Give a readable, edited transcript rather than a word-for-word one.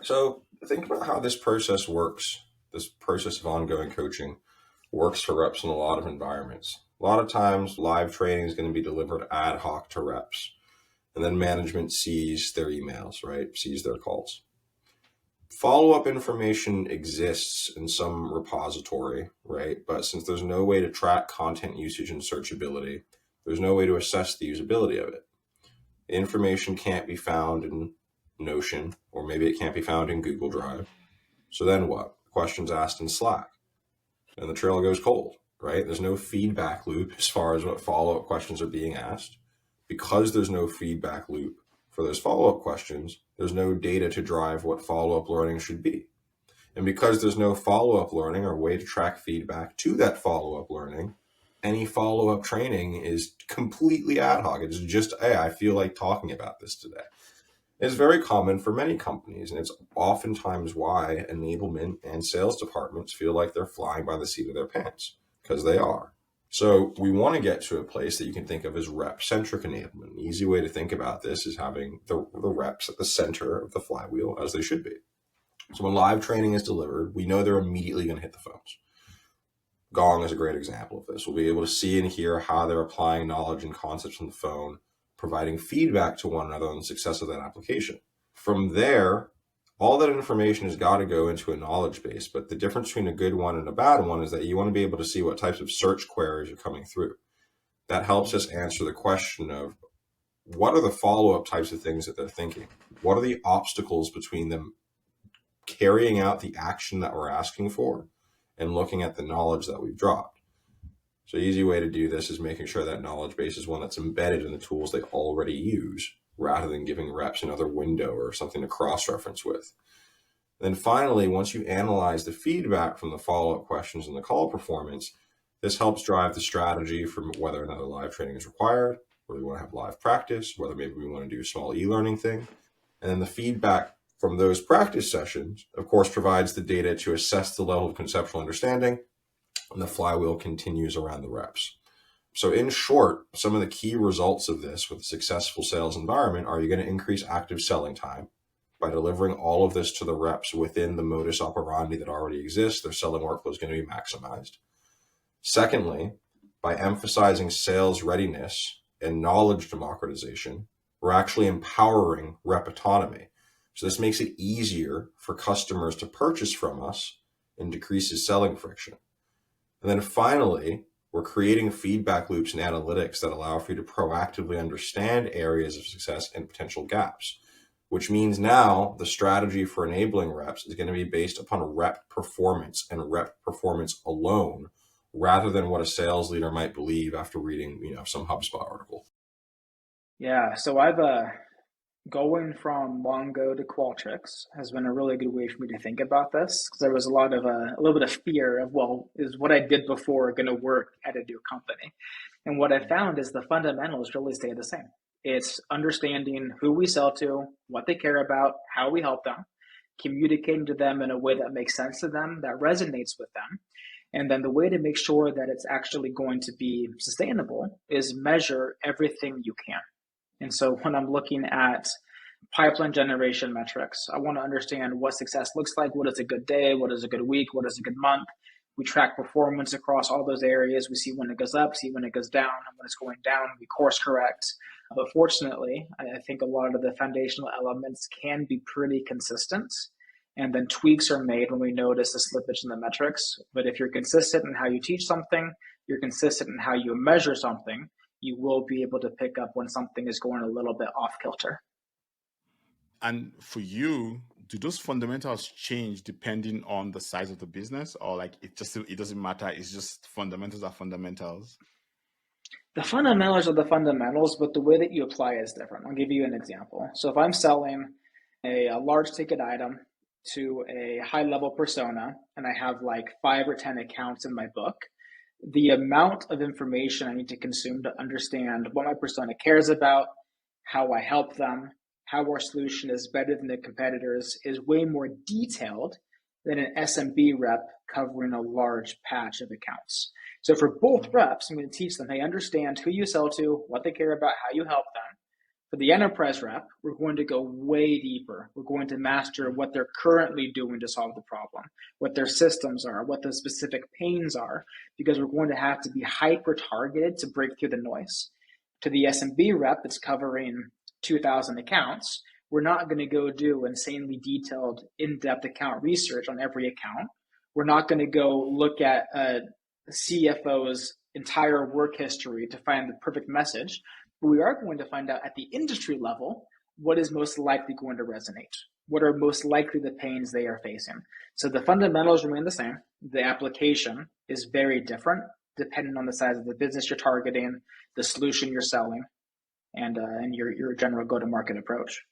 So think about how this process works. This process of ongoing coaching works for reps in a lot of environments. A lot of times, live training is going to be delivered ad hoc to reps, and then management sees their emails, right? Sees their calls. Follow up information exists in some repository, right? But since there's no way to track content usage and searchability, there's no way to assess the usability of it. The information can't be found in Notion, or maybe it can't be found in Google Drive. So then what? Questions asked in Slack, and the trail goes cold, right? There's no feedback loop as far as what follow up questions are being asked. Because there's no feedback loop for those follow up questions, there's no data to drive what follow up learning should be. And because there's no follow up learning or way to track feedback to that follow up learning, any follow up training is completely ad hoc. It's just, hey, I feel like talking about this today. It's very common for many companies, and it's oftentimes why enablement and sales departments feel like they're flying by the seat of their pants, because they are. So we want to get to a place that you can think of as rep-centric enablement. An easy way to think about this is having the reps at the center of the flywheel, as they should be. So when live training is delivered, we know they're immediately going to hit the phones. Gong is a great example of this. We'll be able to see and hear how they're applying knowledge and concepts on the phone, providing feedback to one another on the success of that application. From there, all that information has got to go into a knowledge base, but the difference between a good one and a bad one is that you want to be able to see what types of search queries are coming through. That helps us answer the question of what are the follow-up types of things that they're thinking? What are the obstacles between them carrying out the action that we're asking for and looking at the knowledge that we've dropped? So the easy way to do this is making sure that knowledge base is one that's embedded in the tools they already use, rather than giving reps another window or something to cross-reference with. Then finally, once you analyze the feedback from the follow-up questions and the call performance, this helps drive the strategy for whether another live training is required, whether we want to have live practice, whether maybe we want to do a small e-learning thing. And then the feedback from those practice sessions, of course, provides the data to assess the level of conceptual understanding, and the flywheel continues around the reps. So in short, some of the key results of this with a successful sales environment are you're going to increase active selling time by delivering all of this to the reps within the modus operandi that already exists. Their selling workflow is going to be maximized. Secondly, by emphasizing sales readiness and knowledge democratization, we're actually empowering rep autonomy. So this makes it easier for customers to purchase from us and decreases selling friction. And then finally, we're creating feedback loops and analytics that allow for you to proactively understand areas of success and potential gaps, which means now the strategy for enabling reps is going to be based upon rep performance and rep performance alone, rather than what a sales leader might believe after reading, some HubSpot article. Yeah, so I've going from Mongo to Qualtrics has been a really good way for me to think about this because there was a little bit of fear of, well, is what I did before going to work at a new company? And what I found is the fundamentals really stay the same. It's understanding who we sell to, what they care about, how we help them, communicating to them in a way that makes sense to them, that resonates with them. And then the way to make sure that it's actually going to be sustainable is measure everything you can. And so when I'm looking at pipeline generation metrics, I want to understand what success looks like. What is a good day? What is a good week? What is a good month? We track performance across all those areas. We see when it goes up, see when it goes down, and when it's going down, we course correct. But fortunately, I think a lot of the foundational elements can be pretty consistent. And then tweaks are made when we notice the slippage in the metrics. But if you're consistent in how you teach something, you're consistent in how you measure something, you will be able to pick up when something is going a little bit off kilter. And for you, do those fundamentals change depending on the size of the business, or like it doesn't matter? It's just fundamentals are fundamentals. The fundamentals are the fundamentals, but the way that you apply it is different. I'll give you an example. So if I'm selling a large ticket item to a high level persona and I have like 5 or 10 accounts in my book, the amount of information I need to consume to understand what my persona cares about, how I help them, how our solution is better than the competitors is way more detailed than an SMB rep covering a large patch of accounts. So for both reps, I'm going to teach them, hey, understand who you sell to, what they care about, how you help them. For the enterprise rep, we're going to go way deeper. We're going to master what they're currently doing to solve the problem, what their systems are, what the specific pains are, because we're going to have to be hyper targeted to break through the noise. To the SMB rep that's covering 2,000 accounts, we're not going to go do insanely detailed, in-depth account research on every account. We're not going to go look at a CFO's entire work history to find the perfect message. But we are going to find out at the industry level what is most likely going to resonate, what are most likely the pains they are facing. So the fundamentals remain the same. The application is very different depending on the size of the business you're targeting, the solution you're selling, and your general go-to-market approach.